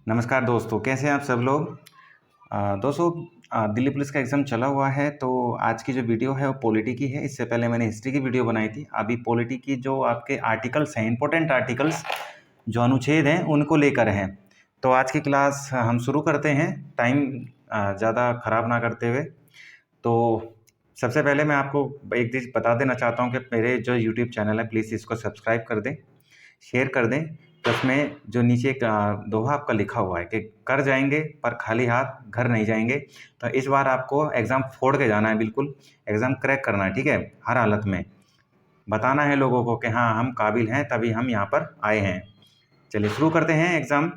नमस्कार दोस्तों, कैसे हैं आप सब लोग। दोस्तों, दिल्ली पुलिस का एग्ज़ाम चला हुआ है, तो आज की जो वीडियो है वो पॉलिटी की है। इससे पहले मैंने हिस्ट्री की वीडियो बनाई थी। अभी पॉलिटी की जो आपके आर्टिकल्स हैं, इम्पोर्टेंट आर्टिकल्स जो अनुच्छेद हैं उनको लेकर हैं। तो आज की क्लास हम शुरू करते हैं, टाइम ज़्यादा ख़राब ना करते हुए। तो सबसे पहले मैं आपको एक चीज़ बता देना चाहता हूँ कि मेरे जो यूट्यूब चैनल है, प्लीज़ इसको सब्सक्राइब कर दें, शेयर कर दें। तो उसमें जो नीचे एक दोहा आपका लिखा हुआ है कि कर जाएंगे पर खाली हाथ घर नहीं जाएंगे। तो इस बार आपको एग्ज़ाम फोड़ के जाना है, बिल्कुल एग्ज़ाम क्रैक करना है, ठीक है। हर हालत में बताना है लोगों को कि हाँ, हम काबिल हैं, तभी हम यहाँ पर आए हैं। चलिए शुरू करते हैं एग्ज़ाम,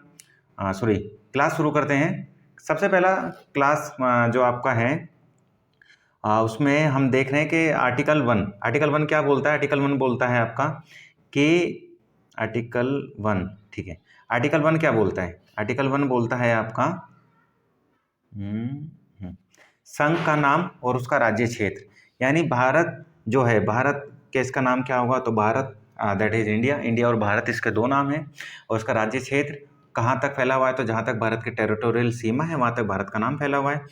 सॉरी, क्लास शुरू करते हैं। सबसे पहला क्लास जो आपका है, उसमें हम देख रहे हैं कि आर्टिकल 1 क्या बोलता है। आर्टिकल 1 बोलता है आपका कि आर्टिकल 1, ठीक है। आर्टिकल 1 क्या बोलता है? आर्टिकल 1 बोलता है आपका संघ का नाम और उसका राज्य क्षेत्र। यानी भारत जो है, भारत के इसका नाम क्या होगा? तो Bharat, that is India. India और भारत इसके दो नाम हैं। और उसका राज्य क्षेत्र कहाँ तक फैला हुआ है? तो जहाँ तक भारत की टेरिटोरियल सीमा है वहाँ तक भारत का नाम फैला हुआ है।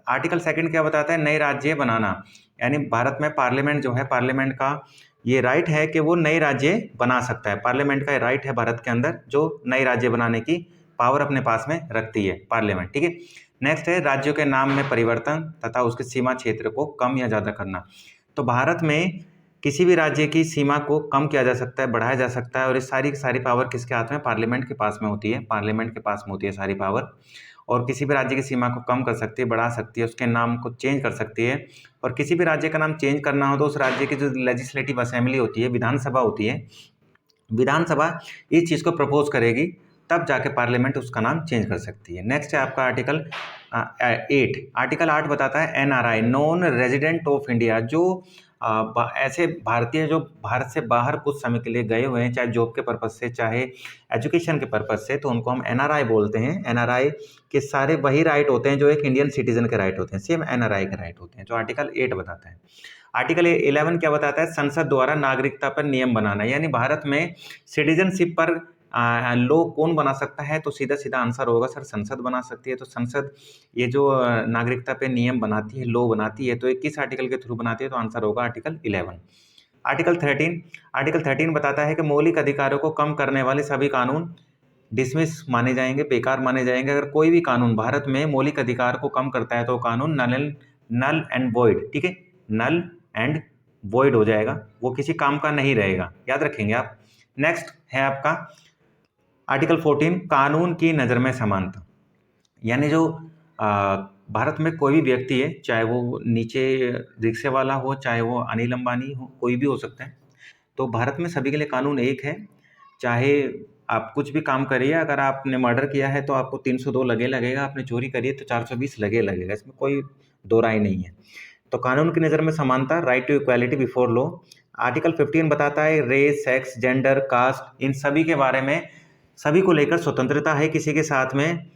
आर्टिकल 2 क्या बताता है? नए राज्य बनाना। यानी भारत में पार्लियामेंट जो है, पार्लियामेंट का ये राइट है कि वो नए राज्य बना सकता है। पार्लियामेंट का राइट है भारत के अंदर, जो नए राज्य बनाने की पावर अपने पास में रखती है पार्लियामेंट, ठीक है। नेक्स्ट है राज्यों के नाम में परिवर्तन तथा उसके सीमा क्षेत्र को कम या ज़्यादा करना। तो भारत में किसी भी राज्य की सीमा को कम किया जा सकता है, बढ़ाया जा सकता है, और ये सारी पावर किसके हाथ में? पार्लियामेंट के पास में होती है। पार्लियामेंट के पास में होती है सारी पावर। और किसी भी राज्य की सीमा को कम कर सकती है, बढ़ा सकती है, उसके नाम को चेंज कर सकती है। और किसी भी राज्य का नाम चेंज करना हो तो उस राज्य की जो लेजिस्लेटिव असेंबली होती है, विधानसभा होती है, विधानसभा इस चीज़ को प्रपोज करेगी, तब जाके पार्लियामेंट उसका नाम चेंज कर सकती है। नेक्स्ट है आपका आर्टिकल 8। आर्टिकल 8 बताता है NRI, non resident of India, जो ऐसे भारतीय जो भारत से बाहर कुछ समय के लिए गए हुए हैं, चाहे जॉब के पर्पज़ से, चाहे एजुकेशन के पर्पज़ से, तो उनको हम एनआरआई बोलते हैं। एनआरआई के सारे वही राइट होते हैं जो एक इंडियन सिटीजन के राइट होते हैं, सेम एनआरआई के राइट होते हैं, जो आर्टिकल 8 बताता है। आर्टिकल 11 क्या बताता है? संसद द्वारा नागरिकता पर नियम बनाना। यानी भारत में सिटीजनशिप पर लॉ कौन बना सकता है? तो सीधा सीधा आंसर होगा सर, संसद बना सकती है। तो संसद ये जो नागरिकता पे नियम बनाती है, लॉ बनाती है, तो ये किस आर्टिकल के थ्रू बनाती है? तो आंसर होगा आर्टिकल 11। आर्टिकल 13 बताता है कि मौलिक अधिकारों को कम करने वाले सभी कानून डिसमिस माने जाएंगे, बेकार माने जाएंगे। अगर कोई भी कानून भारत में मौलिक अधिकार को कम करता है तो कानून नल एंड वॉइड, ठीक है, नल एंड वॉइड हो जाएगा, वो किसी काम का नहीं रहेगा, याद रखेंगे आप। नेक्स्ट है आपका आर्टिकल 14, कानून की नज़र में समानता। यानी जो भारत में कोई भी व्यक्ति है, चाहे वो नीचे रिक्शे वाला हो, चाहे वो अनिल अंबानी हो, कोई भी हो सकता है, तो भारत में सभी के लिए कानून एक है। चाहे आप कुछ भी काम करिए, अगर आपने मर्डर किया है तो आपको 302 लगेगा, आपने चोरी करी है तो 420 लगेगा, इसमें कोई दो राय नहीं है। तो कानून की नज़र में समानता, right to equality before law. Article 15 बताता है रेस, सेक्स, जेंडर, कास्ट, इन सभी के बारे में, सभी को लेकर स्वतंत्रता है। किसी के साथ में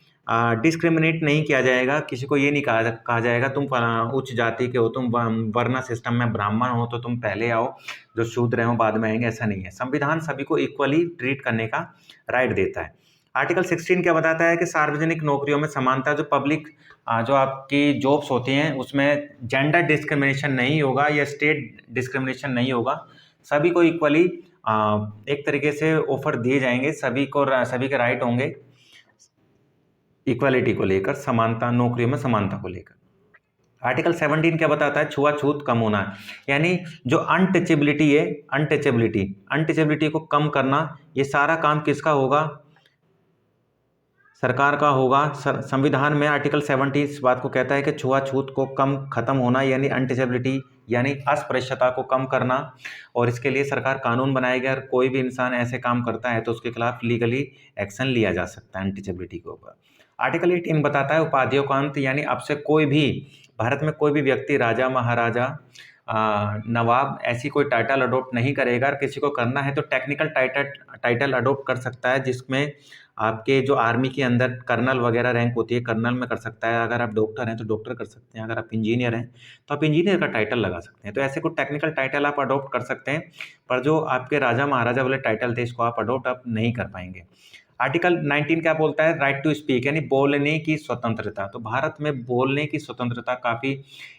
डिस्क्रिमिनेट नहीं किया जाएगा। किसी को ये नहीं कहा जाएगा तुम उच्च जाति के हो, तुम वर्ण सिस्टम में ब्राह्मण हो तो तुम पहले आओ, जो शूद्र हैं वो बाद में आएंगे, ऐसा नहीं है। संविधान सभी को इक्वली ट्रीट करने का राइट देता है। आर्टिकल 16 क्या बताता है कि सार्वजनिक नौकरियों में समानता, जो पब्लिक जो आपकी जॉब्स होती हैं उसमें जेंडर डिस्क्रिमिनेशन नहीं होगा या स्टेट डिस्क्रिमिनेशन नहीं होगा। सभी को इक्वली एक तरीके से ऑफर दिए जाएंगे, सभी के राइट होंगे इक्वालिटी को लेकर, समानता, नौकरियों में समानता को लेकर। आर्टिकल 17 क्या बताता है? छुआछूत कम होना। यानी जो अनटचेबिलिटी है, अनटचेबिलिटी को कम करना, ये सारा काम किसका होगा? सरकार का होगा। संविधान में आर्टिकल 70 इस बात को कहता है कि छुआछूत को खत्म होना, यानी अनटचेबिलिटी, यानी अस्पृश्यता को कम करना, और इसके लिए सरकार कानून बनाएगी। अगर कोई भी इंसान ऐसे काम करता है तो उसके खिलाफ लीगली एक्शन लिया जा सकता है अनटचेबिलिटी के ऊपर। आर्टिकल 18 बताता है उपाधियों का अंत। यानी अब से कोई भी भारत में कोई भी व्यक्ति राजा, महाराजा, नवाब, ऐसी कोई टाइटल अडोप्ट नहीं करेगा। अगर किसी को करना है तो टेक्निकल टाइटल अडोप्ट कर सकता है, जिसमें आपके जो आर्मी के अंदर कर्नल वगैरह रैंक होती है, कर्नल में कर सकता है। अगर आप डॉक्टर हैं तो डॉक्टर कर सकते हैं, अगर आप इंजीनियर हैं तो आप इंजीनियर का टाइटल लगा सकते हैं। तो ऐसे कोई टेक्निकल टाइटल आप अडोप्ट कर सकते हैं, पर जो आपके राजा महाराजा वाले टाइटल थे इसको आप अडोप्ट आप नहीं कर पाएंगे। आर्टिकल 19 क्या बोलता है? राइट टू स्पीक, यानी बोलने की स्वतंत्रता। तो भारत में बोलने की स्वतंत्रता काफ़ी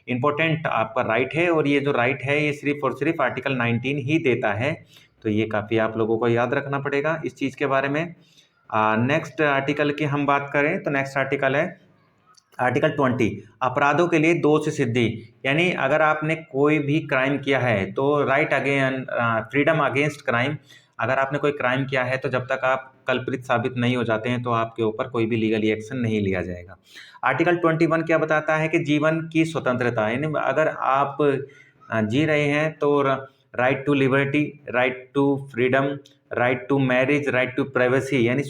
इंपॉर्टेंट आपका राइट है, और ये जो राइट है ये सिर्फ और सिर्फ आर्टिकल 19 ही देता है। तो ये काफ़ी आप लोगों को याद रखना पड़ेगा इस चीज़ के बारे में। नेक्स्ट आर्टिकल की हम बात करें तो नेक्स्ट आर्टिकल है आर्टिकल 20, अपराधों के लिए दोष सिद्धि। यानी अगर आपने कोई भी क्राइम किया है तो right again freedom against crime, अगर आपने कोई क्राइम किया है तो जब तक आप कल्प्रित साबित नहीं हो जाते हैं तो आपके ऊपर कोई भी लीगली एक्शन नहीं लिया जाएगा। आर्टिकल 21 क्या बताता है कि जीवन की स्वतंत्रता, यानी अगर आप जी रहे हैं तो right to liberty, right to freedom, right to marriage, right to privacy, यानी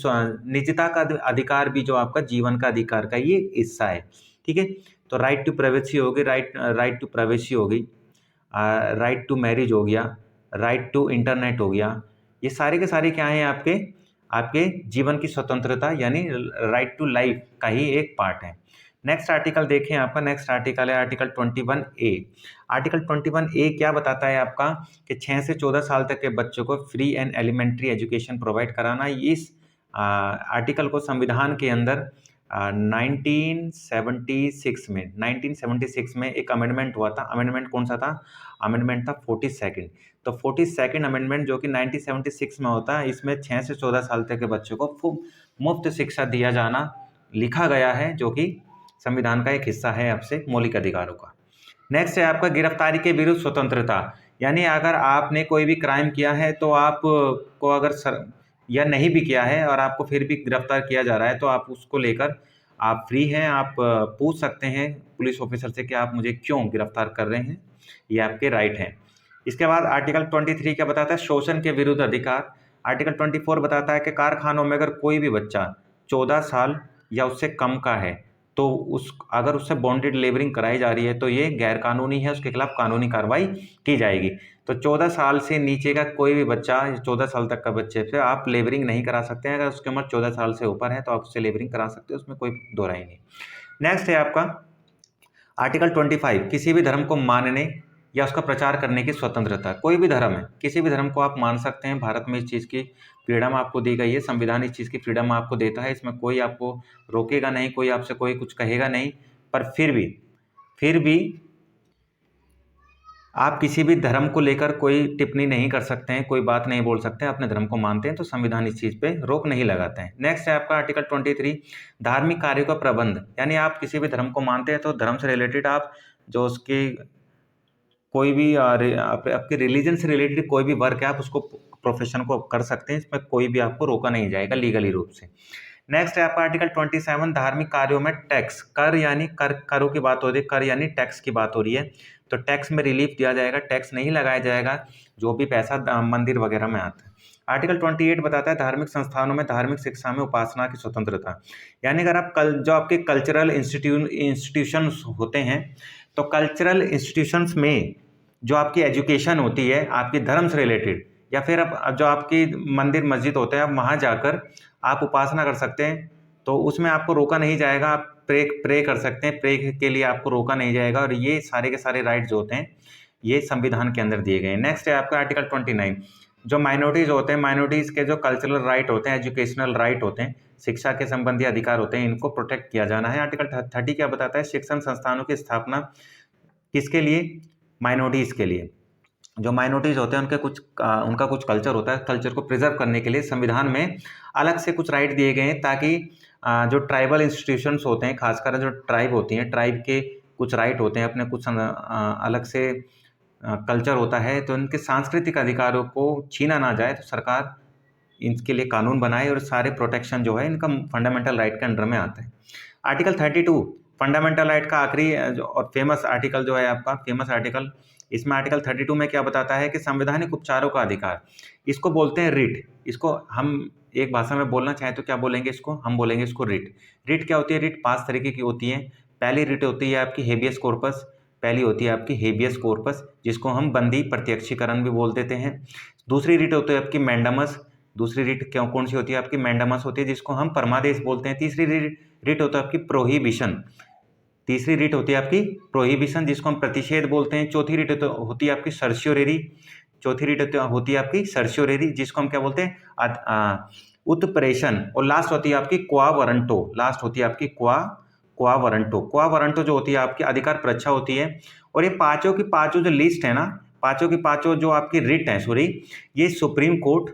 निजता का अधिकार भी जो आपका जीवन का अधिकार का ये हिस्सा है। ठीक है, तो राइट टू प्राइवेसी होगी, राइट टू प्राइवेसी होगी, राइट टू मैरिज हो गया, राइट टू इंटरनेट हो गया। ये सारे के सारे क्या हैं? आपके आपके जीवन की स्वतंत्रता यानी राइट टू लाइफ का ही एक पार्ट है। नेक्स्ट आर्टिकल देखें, आपका नेक्स्ट आर्टिकल है आर्टिकल 21A। आर्टिकल 21A क्या बताता है आपका कि 6 से 14 साल तक के बच्चों को free and elementary education provide कराना। इस आर्टिकल को संविधान के अंदर 1976 में एक अमेंडमेंट हुआ था। अमेंडमेंट कौन सा था? अमेंडमेंट था 42nd। तो 42nd अमेंडमेंट जो कि 1976 में होता है, इसमें 6 से 14 साल तक के बच्चों को मुफ्त शिक्षा दिया जाना लिखा गया है, जो कि संविधान का एक हिस्सा है आपसे मौलिक अधिकारों का। नेक्स्ट है आपका गिरफ्तारी के विरुद्ध स्वतंत्रता, यानी अगर आपने कोई भी क्राइम किया है तो आप को अगर या नहीं भी किया है और आपको फिर भी गिरफ्तार किया जा रहा है तो आप उसको लेकर आप फ्री हैं, आप पूछ सकते हैं पुलिस ऑफिसर से कि आप मुझे क्यों गिरफ्तार कर रहे हैं, ये आपके राइट हैं। इसके बाद आर्टिकल 23 क्या बताता है? शोषण के विरुद्ध अधिकार। आर्टिकल 24 बताता है कि कारखानों में अगर कोई भी बच्चा 14 साल या उससे कम का है तो अगर उससे बॉन्डेड लेबरिंग कराई जा रही है तो ये गैर कानूनी है, उसके खिलाफ कानूनी कार्रवाई की जाएगी। तो 14 साल से नीचे का कोई भी बच्चा, 14 साल तक का बच्चे से आप लेबरिंग नहीं करा सकते हैं। अगर उसकी उम्र 14 साल से ऊपर है तो आप उससे लेबरिंग करा सकते हैं, उसमें कोई दो राय नहीं। नेक्स्ट है आपका आर्टिकल 25, किसी भी धर्म को मानने या उसका प्रचार करने की स्वतंत्रता। कोई भी धर्म है, किसी भी धर्म को आप मान सकते हैं। भारत में इस चीज़ की फ्रीडम आपको दी गई है, संविधान इस चीज़ की फ्रीडम आपको देता है, इसमें कोई आपको रोकेगा नहीं, कोई आपसे कोई कुछ कहेगा नहीं। पर फिर भी आप किसी भी धर्म को लेकर कोई टिप्पणी नहीं कर सकते हैं, कोई बात नहीं बोल सकते हैं। अपने धर्म को मानते हैं तो संविधान इस चीज़ पे रोक नहीं लगाते हैं। नेक्स्ट है आपका आर्टिकल 23, धार्मिक कार्यों का प्रबंध, यानी आप किसी भी धर्म को मानते हैं तो धर्म से रिलेटेड आप जो उसकी कोई भी आपके रिलीजन से रिलेटेड कोई भी वर्क है आप उसको प्रोफेशन को कर सकते हैं, इसमें कोई भी आपको रोका नहीं जाएगा लीगली रूप से। नेक्स्ट है आपका आर्टिकल 27, धार्मिक कार्यों में टैक्स। कर यानी करों की बात हो रही है, कर यानी टैक्स की बात हो रही है, तो टैक्स में रिलीफ दिया जाएगा, टैक्स नहीं लगाया जाएगा जो भी पैसा मंदिर वगैरह में आता है। आर्टिकल 28 बताता है धार्मिक संस्थानों में धार्मिक शिक्षा में उपासना की स्वतंत्रता, यानी अगर आप जो आपके कल्चरल इंस्टीट्यूशंस होते हैं तो कल्चरल इंस्टीट्यूशंस में जो आपकी एजुकेशन होती है आपके धर्म से रिलेटेड, या फिर अब जो आपकी मंदिर मस्जिद होते हैं आप वहाँ जाकर आप उपासना कर सकते हैं, तो उसमें आपको रोका नहीं जाएगा। आप प्रे कर सकते हैं, प्रे के लिए आपको रोका नहीं जाएगा। और ये सारे के सारे राइट जो होते हैं ये संविधान के अंदर दिए गए हैं। नेक्स्ट है आपका आर्टिकल 29, जो माइनॉरिटीज़ होते हैं, माइनॉरिटीज़ के जो कल्चरल राइट होते हैं, एजुकेशनल राइट होते हैं, शिक्षा के संबंधी अधिकार होते हैं, इनको प्रोटेक्ट किया जाना है। आर्टिकल 30 क्या बताता है? शिक्षण संस्थानों की स्थापना किसके लिए? माइनॉरिटीज़ के लिए। जो माइनॉरिटीज़ होते हैं उनका कुछ कल्चर होता है, कल्चर को प्रिजर्व करने के लिए संविधान में अलग से कुछ राइट दिए गए हैं, ताकि जो ट्राइबल इंस्टीट्यूशंस होते हैं, खासकर जो ट्राइब होती हैं, ट्राइब के कुछ राइट होते हैं, अपने कुछ अलग से कल्चर होता है, तो उनके सांस्कृतिक अधिकारों को छीना ना जाए, तो सरकार इनके लिए कानून बनाए और सारे प्रोटेक्शन जो है इनका फंडामेंटल राइट के अंडर में आता है। आर्टिकल 32 फंडामेंटल राइट का आखिरी और फेमस आर्टिकल जो है आपका फेमस आर्टिकल, इसमें आर्टिकल 32 में क्या बताता है कि संवैधानिक उपचारों का अधिकार, इसको बोलते हैं रिट। इसको हम एक भाषा में बोलना चाहें तो क्या बोलेंगे इसको? हम बोलेंगे इसको रिट। रिट क्या होती है? रिट 5 तरीके की होती है। पहली रिट होती है आपकी हेबियस कॉर्पस, पहली होती है आपकी हेबियस कॉर्पस, जिसको हम बंदी प्रत्यक्षीकरण भी बोल देते हैं। दूसरी रिट होती है आपकी मैंडामस, दूसरी रिट कौन सी होती है आपकी? मैंडामस होती है, जिसको हम परमादेश बोलते हैं। तीसरी रिट होता है आपकी प्रोहिबिशन, तीसरी रिट होती है आपकी प्रोहिबिशन, जिसको हम प्रतिषेध बोलते हैं। चौथी रिट होती है आपकी सर्शियोरेरी, चौथी रिट होती है आपकी सर्शियोरेरी, जिसको हम क्या बोलते हैं? उत्प्रेषण, और लास्ट होती है आपकी क्वा वारंटो, लास्ट होती है आपकी क्वा वारंटो। क्वा वारंटो जो होती है आपकी अधिकार परीक्षा होती है। और ये पांचों की पांचों जो लिस्ट है ना, पांचों की पांचों जो आपकी रिट है, सॉरी, ये सुप्रीम कोर्ट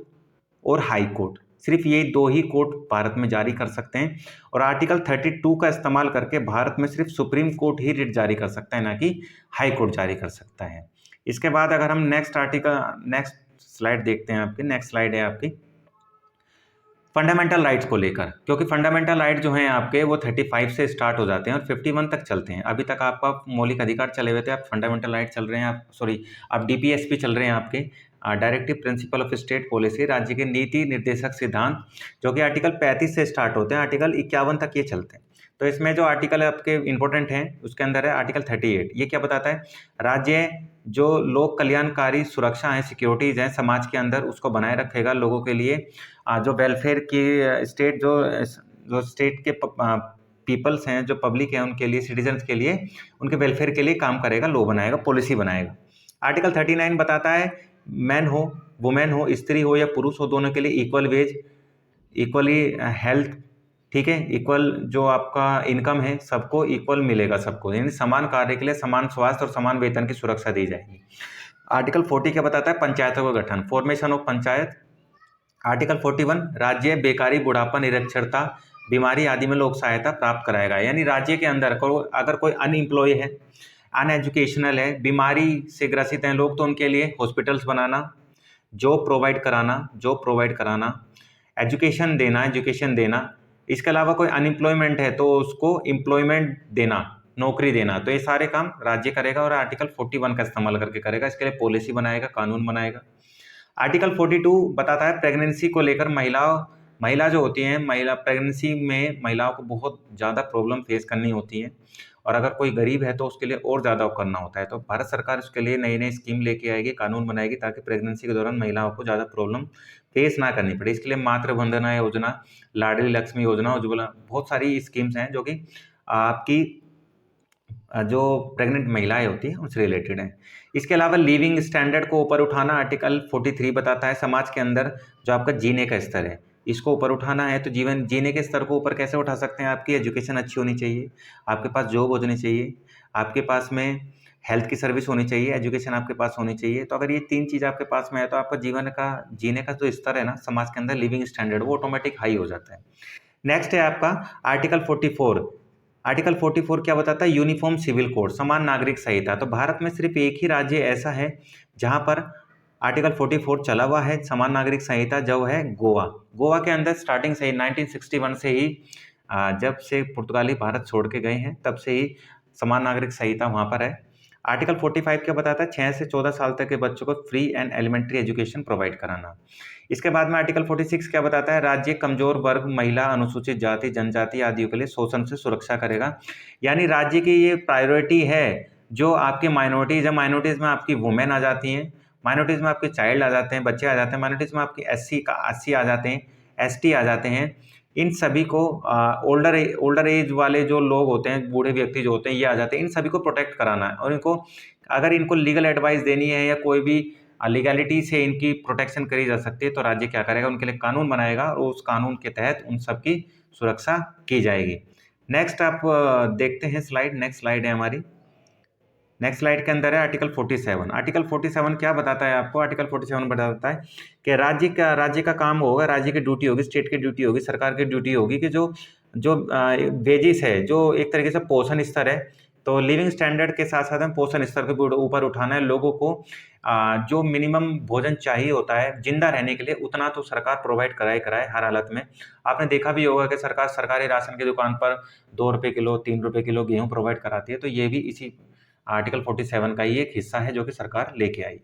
और हाई कोर्ट, सिर्फ ये दो ही कोर्ट भारत में जारी कर सकते हैं। और आर्टिकल 32 का इस्तेमाल करके भारत में सिर्फ सुप्रीम कोर्ट ही रिट जारी कर सकता है, ना कि हाई कोर्ट जारी कर सकता है। इसके बाद अगर हम नेक्स्ट स्लाइड देखते हैं, आपकी नेक्स्ट स्लाइड है आपकी फंडामेंटल राइट्स को लेकर, क्योंकि फंडामेंटल राइट जो हैं आपके वो 35 से स्टार्ट हो जाते हैं और 51 तक चलते हैं। अभी तक आपका मौलिक अधिकार चले हुए थे, आप फंडामेंटल राइट चल रहे हैं, आप सॉरी आप डीपीएसपी चल रहे हैं, आपके directive principle of state policy, राज्य के नीति निर्देशक सिद्धांत, जो कि आर्टिकल 35 से स्टार्ट होते हैं, आर्टिकल 51 तक ये चलते हैं। तो इसमें जो आर्टिकल आपके इंपॉर्टेंट हैं उसके अंदर है आर्टिकल 38। ये क्या बताता है, राज्य जो लोक कल्याणकारी सुरक्षा है, सिक्योरिटीज हैं समाज के अंदर, उसको बनाए रखेगा लोगों के लिए। जो वेलफेयर की स्टेट जो स्टेट के पीपल्स हैं, जो पब्लिक है, उनके लिए, सिटीजन्स के लिए, उनके वेलफेयर के लिए काम करेगा, लॉ बनाएगा, पॉलिसी बनाएगा। आर्टिकल 39 बताता है मैन हो, वुमेन हो, स्त्री हो या पुरुष हो, दोनों के लिए इक्वल वेज, इक्वली हेल्थ, ठीक है, इक्वल जो आपका इनकम है सबको इक्वल मिलेगा, सबको, यानी समान कार्य के लिए समान स्वास्थ्य और समान वेतन की सुरक्षा दी जाएगी। आर्टिकल 40 क्या बताता है, पंचायतों का गठन, फॉर्मेशन ऑफ पंचायत। आर्टिकल 41 राज्य बेकारी, बुढ़ापा, निरक्षरता, बीमारी आदि में लोक सहायता प्राप्त कराएगा, यानी राज्य के अंदर अगर कोई अनएम्प्लॉय है, अनएजुकेशनल है, बीमारी से ग्रसित हैं लोग, तो उनके लिए हॉस्पिटल्स बनाना, जॉब प्रोवाइड कराना, एजुकेशन देना। इसके अलावा कोई अनएम्प्लॉयमेंट है तो उसको एम्प्लॉयमेंट देना, नौकरी देना। तो ये सारे काम राज्य करेगा और आर्टिकल 41 का इस्तेमाल करके करेगा, इसके लिए पॉलिसी बनाएगा, कानून बनाएगा। आर्टिकल 42 बताता है प्रेगनेंसी को लेकर, महिला जो होती हैं, प्रेगनेंसी में महिलाओं को बहुत ज़्यादा प्रॉब्लम फेस करनी होती है, और अगर कोई गरीब है तो उसके लिए और ज़्यादा करना होता है। तो भारत सरकार उसके लिए नई नई स्कीम लेके आएगी, कानून बनाएगी, ताकि प्रेगनेंसी के दौरान महिलाओं को ज़्यादा प्रॉब्लम फेस ना करनी पड़े। इसके लिए मातृ वंदना योजना, लाडली लक्ष्मी योजना, उज्ज्वला, बहुत सारी स्कीम्स हैं जो कि आपकी जो प्रेग्नेंट महिलाएं होती हैं उससे रिलेटेड है। इसके अलावा लिविंग स्टैंडर्ड को ऊपर उठाना, आर्टिकल 43 बताता है समाज के अंदर जो आपका जीने का स्तर है, इसको ऊपर उठाना है। तो जीने के स्तर को ऊपर कैसे उठा सकते हैं, आपकी एजुकेशन अच्छी होनी चाहिए, आपके पास जॉब होनी चाहिए, आपके पास में हेल्थ की सर्विस होनी चाहिए, एजुकेशन आपके पास होनी चाहिए। तो अगर ये तीन चीज़ आपके पास में है तो आपका जीने का जो स्तर है ना समाज के अंदर, लिविंग स्टैंडर्ड, वो ऑटोमेटिक हाई हो जाता है। नेक्स्ट है आपका आर्टिकल 44। आर्टिकल 44 क्या बताता है, यूनिफॉर्म सिविल कोड, समान नागरिक संहिता। तो भारत में सिर्फ एक ही राज्य ऐसा है जहां पर आर्टिकल 44 चला हुआ है, समान नागरिक संहिता, जो है गोवा। गोवा के अंदर स्टार्टिंग से ही 1961 से ही, जब से पुर्तगाली भारत छोड़ के गए हैं तब से ही समान नागरिक संहिता वहां पर है। आर्टिकल 45 क्या बताता है, 6 से 14 साल तक के बच्चों को free and elementary education provide कराना। इसके बाद में आर्टिकल 46 क्या बताता है, राज्य कमजोर वर्ग, महिला, अनुसूचित जाति, जनजाति आदि के लिए शोषण से सुरक्षा करेगा। यानी राज्य की ये प्रायोरिटी है, जो आपकी माइनॉरिटीज है, माइनॉरिटीज में आपकी वुमेन आ जाती हैं, माइनॉरिटीज में आपके चाइल्ड आ जाते हैं, बच्चे आ जाते हैं, माइनॉरिटीज में आपकी एससी आ जाते हैं, एसटी आ जाते हैं। इन सभी को ओल्डर एज वाले जो लोग होते हैं, बूढ़े व्यक्ति जो होते हैं, ये आ जाते हैं। इन सभी को प्रोटेक्ट कराना है, और इनको अगर इनको लीगल एडवाइस देनी है या कोई भी लीगैलिटी से इनकी प्रोटेक्शन करी जा सकती है, तो राज्य क्या करेगा, उनके लिए कानून बनाएगा और उस कानून के तहत उन सब की सुरक्षा की जाएगी। नेक्स्ट आप देखते हैं स्लाइड, नेक्स्ट स्लाइड है हमारी। नेक्स्ट स्लाइड के अंदर है आर्टिकल 47। आर्टिकल 47 क्या बताता है आपको, आर्टिकल 47 बताता है कि राज्य का काम होगा, राज्य की ड्यूटी होगी, स्टेट की ड्यूटी होगी, सरकार की ड्यूटी होगी कि जो वेजेस है, जो एक तरीके से पोषण स्तर है, तो लिविंग स्टैंडर्ड के साथ साथ में पोषण स्तर के ऊपर उठाना है। लोगों को जो मिनिमम भोजन चाहिए होता है जिंदा रहने के लिए, उतना तो सरकार प्रोवाइड कराए हर हालत में। आपने देखा भी होगा कि सरकार सरकारी राशन की दुकान पर 2 रुपये किलो, 3 रुपये किलो गेहूँ प्रोवाइड कराती है। तो ये भी इसी आर्टिकल 47 का ही एक हिस्सा है जो कि सरकार लेके आई,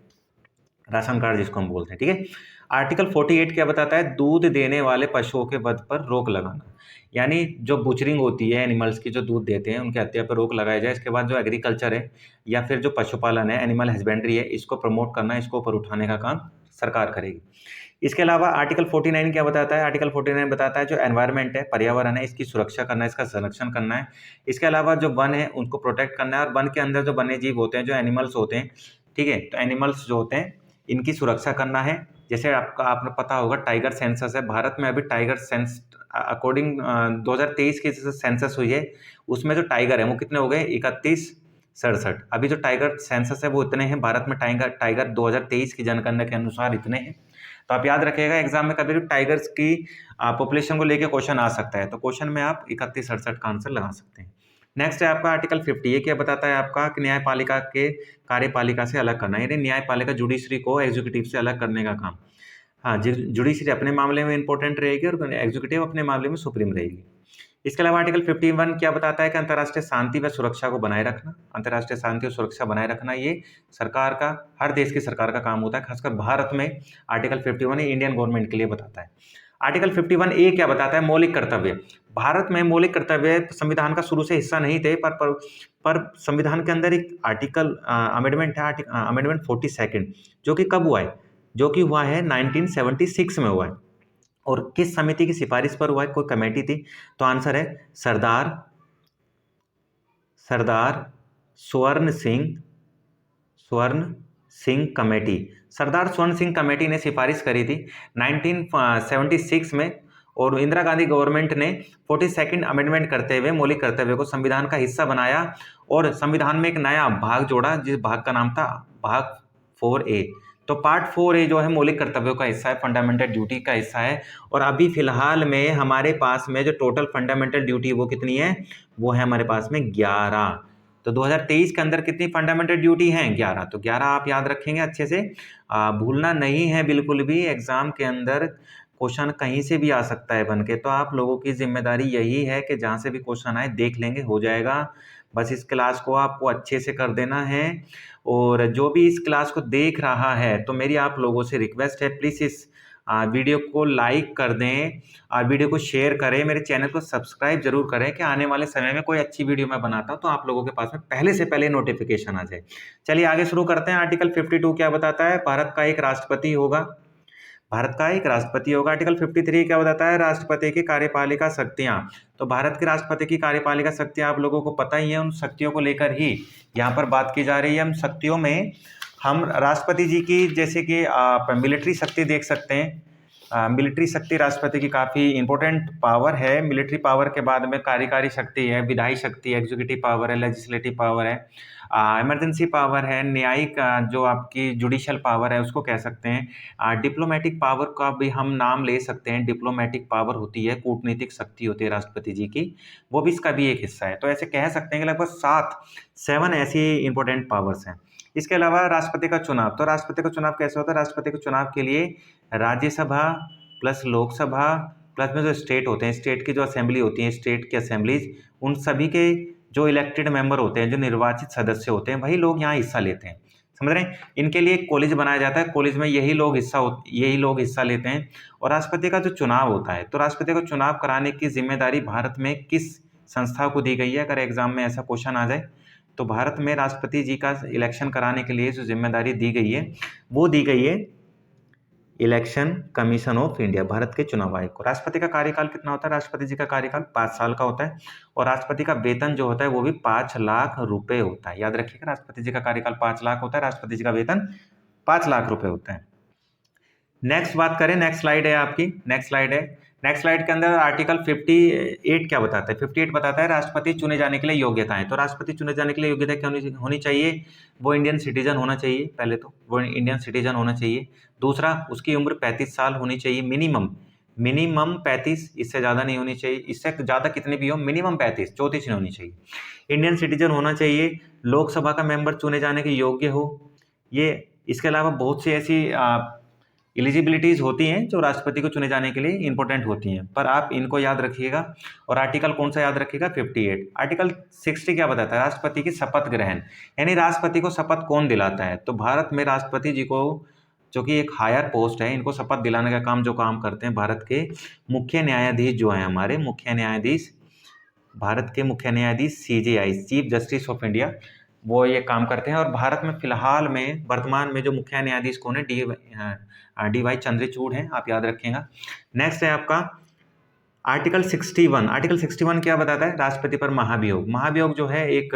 राशन कार्ड जिसको हम बोलते हैं, ठीक है। आर्टिकल 48 क्या बताता है, दूध देने वाले पशुओं के वध पर रोक लगाना, यानी जो बुचरिंग होती है एनिमल्स की, जो दूध देते हैं, उनकी हत्या पर रोक लगाया जाए। इसके बाद जो एग्रीकल्चर है या फिर जो पशुपालन है, एनिमल हस्बेंड्री है, इसको प्रमोट करना, इसको ऊपर उठाने का काम सरकार करेगी। इसके अलावा आर्टिकल 49 क्या बताता है, आर्टिकल 49 बताता है जो एनवायरनमेंट है, पर्यावरण है, इसकी सुरक्षा करना है, इसका संरक्षण करना है। इसके अलावा जो वन है उनको प्रोटेक्ट करना है, और वन के अंदर जो वन्य जीव होते हैं, जो एनिमल्स होते हैं, ठीक है, तो एनिमल्स जो होते हैं इनकी सुरक्षा करना है। जैसे आपने पता होगा टाइगर सेंसस है भारत में, अभी टाइगर सेंस अकॉर्डिंग 2023 की जो सेंसस हुई है उसमें जो टाइगर है वो कितने हो गए 3167। अभी जो टाइगर सेंसस है वो इतने हैं भारत में, टाइगर 2023 की जनगणना के अनुसार इतने हैं। तो आप याद रखिएगा एग्जाम में कभी भी टाइगर्स की पॉपुलेशन को लेके क्वेश्चन आ सकता है, तो क्वेश्चन में आप 3168 का आंसर लगा सकते हैं। नेक्स्ट है आपका आर्टिकल 50। ये क्या बताता है आपका कि न्यायपालिका के कार्यपालिका से अलग करना, यानी न्यायपालिका जुडिशरी को एग्जीक्यूटिव से अलग करने का काम। हाँ, जुडिशरी अपने मामले में इंपॉर्टेंट रहेगी और एग्जीक्यूटिव अपने मामले में सुप्रीम रहेगी। इसके अलावा आर्टिकल 51 क्या बताता है कि अंतर्राष्ट्रीय शांति व सुरक्षा को बनाए रखना। अंतर्राष्ट्रीय शांति और सुरक्षा बनाए रखना ये सरकार का, हर देश की सरकार का काम होता है, खासकर भारत में आर्टिकल 51 इंडियन गवर्नमेंट के लिए बताता है। आर्टिकल 51 ए क्या बताता है, मौलिक कर्तव्य। भारत में मौलिक कर्तव्य संविधान का शुरू से हिस्सा नहीं थे, पर संविधान के अंदर एक आर्टिकल अमेंडमेंट है, अमेंडमेंट 42 जो कि कब हुआ है, जो कि हुआ है 1976 में हुआ है। और किस समिति की सिफारिश पर हुआ है, कोई कमेटी थी? तो आंसर है सरदार स्वर्ण सिंह कमेटी। सरदार स्वर्ण सिंह कमेटी ने सिफारिश करी थी 1976 में, और इंदिरा गांधी गवर्नमेंट ने 42 अमेंडमेंट करते हुए मौलिक कर्तव्य को संविधान का हिस्सा बनाया और संविधान में एक नया भाग जोड़ा, जिस भाग का नाम था भाग 4A। तो पार्ट 4A जो है मौलिक कर्तव्यों का हिस्सा है, फंडामेंटल ड्यूटी का हिस्सा है। और अभी फिलहाल में हमारे पास में जो टोटल फंडामेंटल ड्यूटी वो कितनी है, वो है हमारे पास में 11। तो 2023 के अंदर कितनी फंडामेंटल ड्यूटी हैं, 11। तो 11 आप याद रखेंगे अच्छे से, भूलना नहीं है बिल्कुल भी। एग्जाम के अंदर क्वेश्चन कहीं से भी आ सकता है बन के, तो आप लोगों की जिम्मेदारी यही है कि जहाँ से भी क्वेश्चन आए देख लेंगे, हो जाएगा। बस इस क्लास को आपको अच्छे से कर देना है। और जो भी इस क्लास को देख रहा है तो मेरी आप लोगों से रिक्वेस्ट है, प्लीज़ इस वीडियो को लाइक कर दें और वीडियो को शेयर करें, मेरे चैनल को सब्सक्राइब जरूर करें कि आने वाले समय में कोई अच्छी वीडियो मैं बनाता हूं तो आप लोगों के पास में पहले से पहले नोटिफिकेशन आ जाए। चलिए आगे शुरू करते हैं। आर्टिकल 52 क्या बताता है, भारत का एक राष्ट्रपति होगा। भारत का एक राष्ट्रपति होगा। आर्टिकल 53 क्या बताता है, राष्ट्रपति की कार्यपालिका शक्तियां। तो भारत के राष्ट्रपति की कार्यपालिका शक्तियां आप लोगों को पता ही है, उन शक्तियों को लेकर ही यहाँ पर बात की जा रही है। हम शक्तियों में हम राष्ट्रपति जी की, जैसे कि आप मिलिट्री शक्ति देख सकते हैं। मिलिट्री शक्ति राष्ट्रपति की काफ़ी इंपॉर्टेंट पावर है। मिलिट्री पावर के बाद में कार्यकारी शक्ति है, विधायी शक्ति, एग्जीक्यूटिव पावर है, लेजिस्लेटिव पावर है, इमरजेंसी पावर है, न्यायिक जो आपकी जुडिशियल पावर है उसको कह सकते हैं। डिप्लोमेटिक पावर का भी हम नाम ले सकते हैं। डिप्लोमेटिक पावर होती है, कूटनीतिक शक्ति होती है राष्ट्रपति जी की, वो भी इसका भी एक हिस्सा है। तो ऐसे कह सकते हैं कि लगभग 7 ऐसी इंपॉर्टेंट पावर्स हैं। इसके अलावा राष्ट्रपति का चुनाव, तो राष्ट्रपति का चुनाव कैसे होता है, राष्ट्रपति के चुनाव के लिए राज्यसभा प्लस लोकसभा प्लस में जो स्टेट होते हैं, स्टेट की जो असेंबली होती है, स्टेट की असेंबलीज, उन सभी के जो इलेक्टेड मेंबर होते हैं, जो निर्वाचित सदस्य होते हैं, वही लोग यहाँ हिस्सा लेते हैं। समझ रहे हैं? इनके लिए एक कॉलेज बनाया जाता है, कॉलेज में यही लोग हिस्सा लेते हैं। और राष्ट्रपति का जो चुनाव होता है, तो राष्ट्रपति का चुनाव कराने की जिम्मेदारी भारत में किस संस्था को दी गई है, अगर एग्जाम में ऐसा क्वेश्चन आ जाए तो भारत में राष्ट्रपति जी का इलेक्शन कराने के लिए जो जिम्मेदारी दी गई है वो दी गई है election commission of India, Bharat के चुनाव आयोग को। राष्ट्रपति का कार्यकाल कितना होता है, राष्ट्रपति जी का कार्यकाल 5 साल का होता है। और राष्ट्रपति का वेतन जो होता है वो भी 5 लाख रुपए होता है। याद रखिएगा, राष्ट्रपति जी का कार्यकाल 5 लाख होता है, राष्ट्रपति जी का वेतन 5 लाख रुपए होता है। नेक्स्ट बात करें, नेक्स्ट स्लाइड है आपकी, नेक्स्ट स्लाइड के अंदर आर्टिकल 58 क्या बताता है, 58 बताता है राष्ट्रपति चुने जाने के लिए योग्यताएं। तो राष्ट्रपति चुने जाने के लिए योग्यता क्या होनी चाहिए, वो इंडियन सिटीजन होना चाहिए। पहले तो वो इंडियन सिटीजन होना चाहिए। दूसरा, उसकी उम्र 35 साल होनी चाहिए मिनिमम 35, इससे ज़्यादा नहीं होनी चाहिए। इससे ज़्यादा कितने भी हो, मिनिमम 35, 34 नहीं होनी चाहिए। इंडियन सिटीजन होना चाहिए। लोकसभा का मेंबर चुने जाने के योग्य हो। ये इसके अलावा बहुत सी ऐसी एलिजिबिलिटीज़ होती हैं जो राष्ट्रपति को चुने जाने के लिए इंपॉर्टेंट होती हैं, पर आप इनको याद रखिएगा। और आर्टिकल कौन सा याद रखिएगा, 58। आर्टिकल 60 क्या बताता है, राष्ट्रपति की शपथ ग्रहण, यानी राष्ट्रपति को शपथ कौन दिलाता है। तो भारत में राष्ट्रपति जी को, जो कि एक हायर पोस्ट है, इनको शपथ दिलाने का काम करते हैं भारत के मुख्य न्यायाधीश जो हैं, हमारे मुख्य न्यायाधीश, भारत के मुख्य न्यायाधीश CJI, chief justice of India, वो ये काम करते हैं। और भारत में फिलहाल में वर्तमान में जो मुख्य न्यायाधीश कौन है, DY चंद्रचूड़ हैं, आप याद रखिएगा। नेक्स्ट है आपका आर्टिकल 61। आर्टिकल 61 क्या बताता है, राष्ट्रपति पर महाभियोग। महाभियोग जो है एक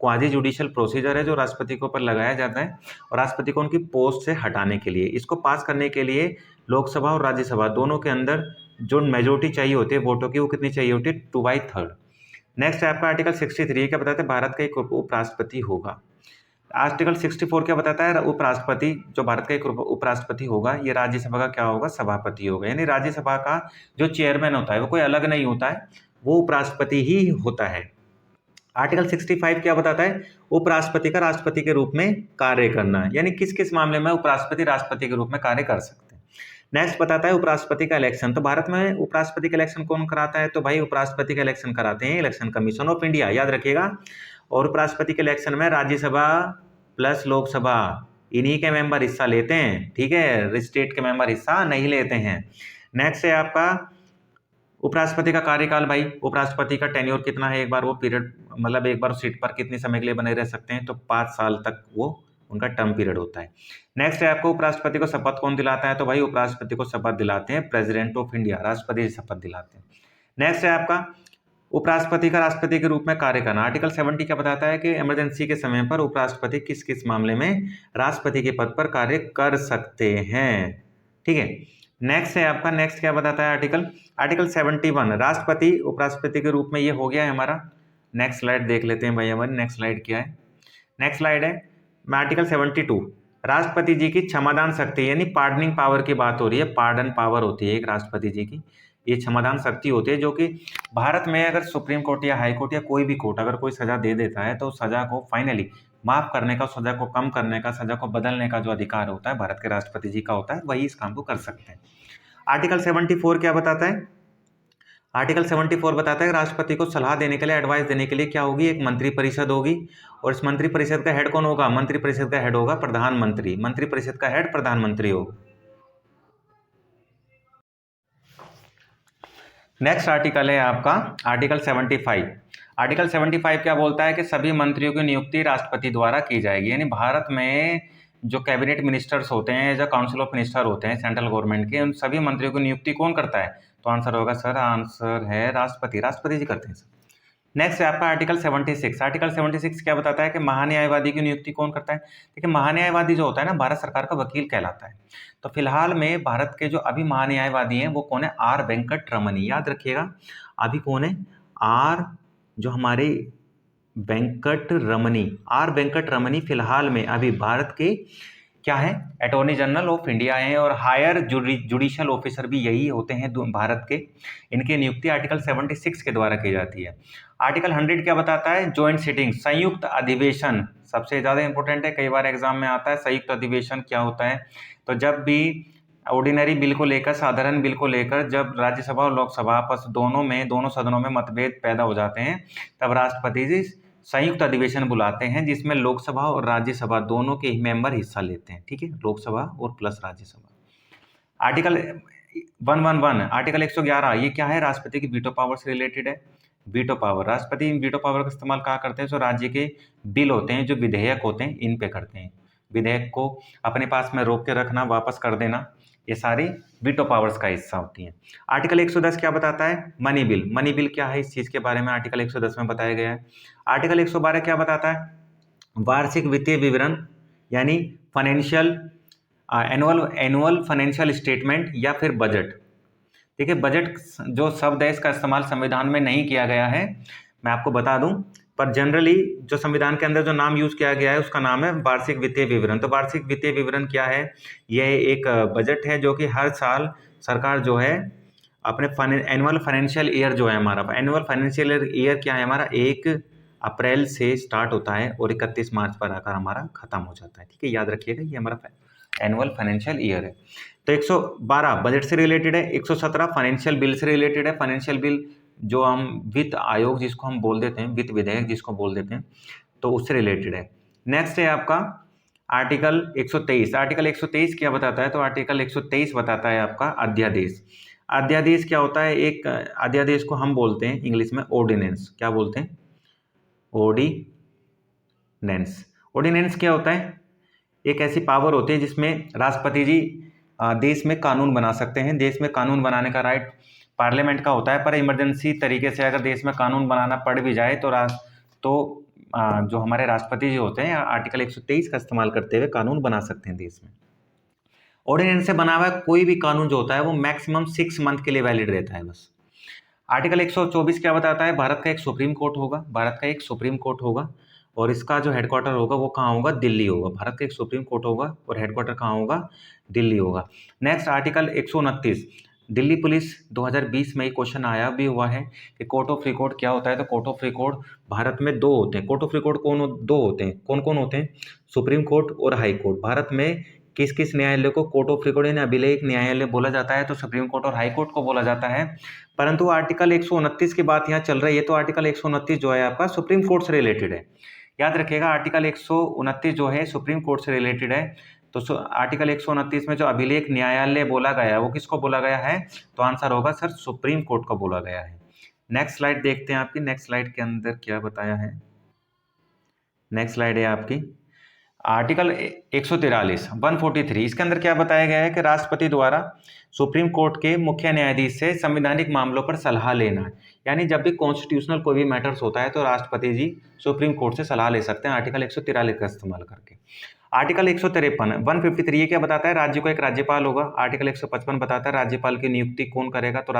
क्वाजी जुडिशियल प्रोसीजर है जो राष्ट्रपति के ऊपर लगाया जाता है और राष्ट्रपति को उनकी पोस्ट से हटाने के लिए। इसको पास करने के लिए लोकसभा और राज्यसभा दोनों के अंदर जो मेजोरिटी चाहिए होती है वोटों की, वो कितनी चाहिए होती है, 2/3। नेक्स्ट है आपका आर्टिकल 63 क्या बताता है, भारत का एक उपराष्ट्रपति होगा। आर्टिकल 64 क्या बताता है, उपराष्ट्रपति जो भारत का एक उपराष्ट्रपति होगा ये राज्यसभा का क्या होगा, सभापति होगा। यानी राज्यसभा का जो चेयरमैन होता है वो कोई अलग नहीं होता है, वो उपराष्ट्रपति ही होता है। आर्टिकल 65 क्या बताता है, उपराष्ट्रपति का राष्ट्रपति के रूप में कार्य करना, यानी किस किस मामले में उपराष्ट्रपति राष्ट्रपति के रूप में कार्य कर सकते हैं। नेक्स्ट बताता है उपराष्ट्रपति का इलेक्शन। तो भारत में उपराष्ट्रपति का इलेक्शन कौन कराता है, तो भाई उपराष्ट्रपति का इलेक्शन कराते हैं इलेक्शन कमीशन ऑफ इंडिया, याद रखिएगा। और उपराष्ट्रपति के इलेक्शन में राज्यसभा प्लस लोकसभा इन्हीं के मेंबर हिस्सा लेते हैं, ठीक है, स्टेट के मेंबर हिस्सा नहीं लेते हैं। नेक्स्ट है आपका उपराष्ट्रपति का कार्यकाल। भाई उपराष्ट्रपति का टेन्योर कितना है, एक बार वो पीरियड मतलब एक बार सीट पर कितने समय के लिए बने रह सकते हैं, तो 5 साल तक वो उनका टर्म पीरियड होता है। नेक्स्ट है आपको उपराष्ट्रपति को शपथ कौन दिलाता है, तो भाई उपराष्ट्रपति को शपथ दिलाते हैं प्रेसिडेंट ऑफ इंडिया, राष्ट्रपति शपथ दिलाते हैं। नेक्स्ट है आपका उपराष्ट्रपति का राष्ट्रपति के रूप में कार्य करना। आर्टिकल 70 क्या बताता है कि इमरजेंसी के समय पर उपराष्ट्रपति किस किस मामले में राष्ट्रपति के पद पर कार्य कर सकते हैं, ठीक है। नेक्स्ट है आपका, नेक्स्ट क्या बताता है आर्टिकल 71 राष्ट्रपति उपराष्ट्रपति के रूप में ये हो गया है हमारा। नेक्स्ट स्लाइड देख लेते हैं भाई, हमारी नेक्स्ट स्लाइड क्या है, नेक्स्ट स्लाइड है मैं आर्टिकल 72 राष्ट्रपति जी की क्षमादान शक्ति, यानी पार्डनिंग पावर की बात हो रही है। पार्डन पावर होती है एक राष्ट्रपति जी की, ये क्षमादान शक्ति होती है, जो कि भारत में अगर सुप्रीम कोर्ट या हाई कोर्ट या कोई भी कोर्ट अगर कोई सजा दे देता है तो सजा को फाइनली माफ करने का, सजा को कम करने का, सजा को बदलने का जो अधिकार होता है भारत के राष्ट्रपति जी का होता है, वही इस काम को कर सकते हैं। आर्टिकल 74 क्या बताता है, आर्टिकल 74 बताता है राष्ट्रपति को सलाह देने के लिए, एडवाइस देने के लिए क्या होगी, एक मंत्री परिषद होगी। और इस मंत्री परिषद का हेड कौन होगा, मंत्री परिषद का हेड होगा प्रधानमंत्री, मंत्री परिषद का हेड प्रधानमंत्री होगा। नेक्स्ट आर्टिकल है आपका आर्टिकल 75। आर्टिकल 75 क्या बोलता है कि सभी मंत्रियों की नियुक्ति राष्ट्रपति द्वारा की जाएगी। यानी भारत में जो कैबिनेट मिनिस्टर्स होते हैं, जो काउंसिल ऑफ मिनिस्टर होते हैं सेंट्रल गवर्नमेंट के, उन सभी मंत्रियों की नियुक्ति कौन करता है, तो आंसर होगा सर, आंसर है राष्ट्रपति, राष्ट्रपति जी करते हैं सर। नेक्स्ट है आपका आर्टिकल 76। आर्टिकल 76 क्या बताता है कि महान्यायवादी की नियुक्ति कौन करता है। देखिए महान्यायवादी जो होता है ना, भारत सरकार का वकील कहलाता है। तो फिलहाल में भारत के जो अभी महान्यायवादी हैं वो कौन है, आर वेंकट रमनी, याद रखिएगा अभी कौन है, आर जो हमारे वेंकट रमनी, आर वेंकट रमनी फिलहाल में अभी भारत के क्या है, अटॉर्नी जनरल ऑफ इंडिया हैं और हायर जुडिशियल ऑफिसर भी यही होते हैं भारत के। इनकी नियुक्ति आर्टिकल 76 के द्वारा की जाती है। आर्टिकल 100 क्या बताता है, ज्वाइंट सिटिंग, संयुक्त अधिवेशन, सबसे ज़्यादा इंपॉर्टेंट है, कई बार एग्जाम में आता है। संयुक्त अधिवेशन क्या होता है, तो जब भी ऑर्डिनरी बिल को लेकर, साधारण बिल को लेकर जब राज्यसभा और लोकसभा आपस दोनों सदनों में मतभेद पैदा हो जाते हैं, तब राष्ट्रपति जी संयुक्त अधिवेशन बुलाते हैं जिसमें लोकसभा और राज्यसभा दोनों के ही मेंबर हिस्सा लेते हैं, ठीक है, लोकसभा और प्लस राज्यसभा। आर्टिकल 111 आर्टिकल 111 ये क्या है, राष्ट्रपति की वीटो पावर से रिलेटेड है। वीटो पावर, राष्ट्रपति वीटो पावर का इस्तेमाल कहाँ करते हैं, जो राज्य के बिल होते हैं, जो विधेयक होते हैं, इन पे करते हैं। विधेयक को अपने पास में रोक के रखना, वापस कर देना, ये सारी वीटो पावर्स का हिस्सा होती हैं। आर्टिकल 110 क्या बताता है, मनी बिल, मनी बिल क्या है, इस चीज़ के बारे में आर्टिकल 110 में बताया गया है। आर्टिकल 112 क्या बताता है, वार्षिक वित्तीय विवरण, यानी फाइनेंशियल एनुअल फाइनेंशियल स्टेटमेंट या फिर बजट। देखिए बजट जो शब्द है इसका इस्तेमाल संविधान में नहीं किया गया है, मैं आपको बता दूं, पर जनरली जो संविधान के अंदर जो नाम यूज किया गया है उसका नाम है वार्षिक वित्तीय विवरण। तो वार्षिक वित्तीय विवरण क्या है, यह एक बजट है जो कि हर साल सरकार जो है अपने एनुअल फाइनेंशियल ईयर जो है हमारा, एनुअल फाइनेंशियल ईयर क्या है हमारा, 1 अप्रैल से स्टार्ट होता है और 31 मार्च पर आकर हमारा खत्म हो जाता है, ठीक है, याद रखिएगा ये हमारा एनुअल फाइनेंशियल ईयर है। तो 112 बजट से रिलेटेड है, 117 फाइनेंशियल बिल से रिलेटेड है। फाइनेंशियल बिल जो हम वित्त आयोग जिसको हम बोल देते हैं, वित्त विधेयक जिसको बोल देते हैं, तो उससे रिलेटेड है। नेक्स्ट है आपका आर्टिकल 123। आर्टिकल 123 क्या बताता है, तो आर्टिकल 123 बताता है आपका अध्यादेश। अध्यादेश क्या होता है, एक अध्यादेश को हम बोलते हैं इंग्लिश में ऑर्डिनेंस, क्या बोलते हैं, ऑर्डिनेंस। ऑर्डिनेंस क्या होता है, एक ऐसी पावर होती है जिसमें राष्ट्रपति जी देश में कानून बना सकते हैं। देश में कानून बनाने का राइट पार्लियामेंट का होता है, पर इमरजेंसी तरीके से अगर देश में कानून बनाना पड़ भी जाए तो जो हमारे राष्ट्रपति जी होते हैं आर्टिकल 123 का इस्तेमाल करते हुए कानून बना सकते हैं देश में। ऑर्डिनेंस से बना हुआ कोई भी कानून जो होता है वो मैक्सिमम 6 मंथ के लिए वैलिड रहता है बस। आर्टिकल 124 क्या बताता है, भारत का एक सुप्रीम कोर्ट होगा, भारत का एक सुप्रीम कोर्ट होगा और इसका जो हेडक्वार्टर होगा वो कहाँ होगा, दिल्ली होगा। भारत का एक सुप्रीम कोर्ट होगा और हेडक्वार्टर कहाँ होगा, दिल्ली होगा। नेक्स्ट आर्टिकल 129, दिल्ली पुलिस 2020 में एक क्वेश्चन आया भी हुआ है कि कोर्ट ऑफ रिकॉर्ड क्या होता है। तो कोर्ट ऑफ रिकॉर्ड भारत में 2 होते हैं। कोर्ट ऑफ रिकॉर्ड दो होते हैं, कौन कौन होते हैं, सुप्रीम कोर्ट और हाई कोर्ट। भारत में किस किस न्यायालय को कोर्ट ऑफ रिकॉर्ड यानी अभिलेख न्यायालय बोला जाता है, तो सुप्रीम कोर्ट और हाई कोर्ट को बोला जाता है। परंतु आर्टिकल 129 की बात यहाँ चल रही है, तो आर्टिकल 129 जो है आपका सुप्रीम कोर्ट से रिलेटेड है। याद रखिएगा आर्टिकल 129 जो है सुप्रीम कोर्ट से रिलेटेड है। तो आर्टिकल 129 में जो अभिलेख न्यायालय बोला गया है वो किसको बोला गया है, तो आंसर होगा सर सुप्रीम कोर्ट को बोला गया है। नेक्स्ट स्लाइड देखते हैं आपकी, नेक्स्ट स्लाइड के अंदर क्या बताया है। नेक्स्ट स्लाइड है आपकी आर्टिकल 143 143, इसके अंदर क्या बताया गया है कि राष्ट्रपति द्वारा सुप्रीम कोर्ट के मुख्य न्यायाधीश से संवैधानिक मामलों पर सलाह लेना है। यानी जब भी कॉन्स्टिट्यूशनल कोई भी मैटर्स होता है तो राष्ट्रपति जी सुप्रीम कोर्ट से सलाह ले सकते हैं आर्टिकल 143 का इस्तेमाल करके। आर्टिकल 153 153 ये क्या बताता है, राज्य को एक राज्यपाल होगा। आर्टिकल 155 बताता है राज्यपाल की नियुक्ति कौन करेगा, तो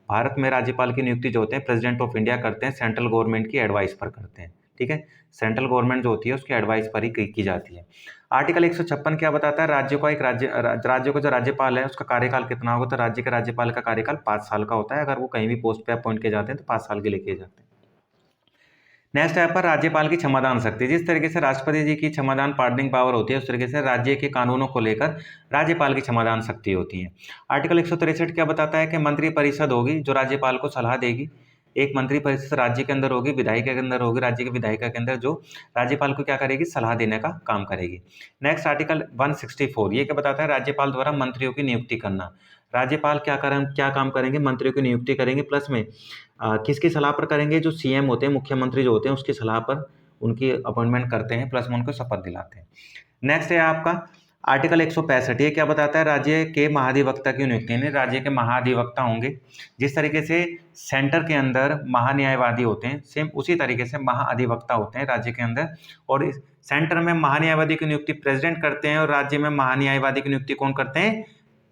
भारत में राज्यपाल की नियुक्ति जो होते हैं प्रेसिडेंट ऑफ इंडिया करते हैं, सेंट्रल गवर्नमेंट की एडवाइस पर करते हैं। ठीक है, सेंट्रल गवर्नमेंट जो होती है उसकी एडवाइस पर ही की जाती है। आर्टिकल 156 क्या बताता है, राज्य का जो राज्यपाल है उसका कार्यकाल कितना होगा, तो राज्य के राज्यपाल का कार्यकाल 5 साल का होता है। अगर वो कहीं भी पोस्ट पे अपॉइंट किए जाते हैं तो 5 साल के लिए किए जाते हैं। नेक्स्ट है पर राज्यपाल की क्षमादान शक्ति। जिस तरीके से राष्ट्रपति जी की क्षमादान पार्डनिंग पावर होती है उस तरीके से राज्य के कानूनों को लेकर राज्यपाल की क्षमादान शक्ति होती है। आर्टिकल 163 क्या बताता है कि मंत्री परिषद होगी जो राज्यपाल को सलाह देगी। एक मंत्री परिषद राज्य के अंदर होगी, विधायिका के अंदर होगी, राज्य के विधायिका के अंदर जो राज्यपाल को क्या करेगी, सलाह देने का काम करेगी। नेक्स्ट आर्टिकल 164 ये क्या बताता है, राज्यपाल द्वारा मंत्रियों की नियुक्ति करना। राज्यपाल क्या काम करेंगे, मंत्रियों की नियुक्ति करेंगे। प्लस में किसकी सलाह पर करेंगे, जो सीएम होते हैं, मुख्यमंत्री जो होते हैं उसकी सलाह पर उनकी अपॉइंटमेंट करते हैं, प्लस में उनको शपथ दिलाते हैं। नेक्स्ट है आपका आर्टिकल 165 ये क्या बताता है, राज्य के महाधिवक्ता की नियुक्ति, यानी राज्य के महाधिवक्ता होंगे। जिस तरीके से सेंटर के अंदर महान्यायवादी होते हैं सेम उसी तरीके से महाधिवक्ता होते हैं राज्य के अंदर। और इस सेंटर में महान्यायवादी की नियुक्ति प्रेसिडेंट करते हैं और राज्य में महान्यायवादी की नियुक्ति कौन करते हैं,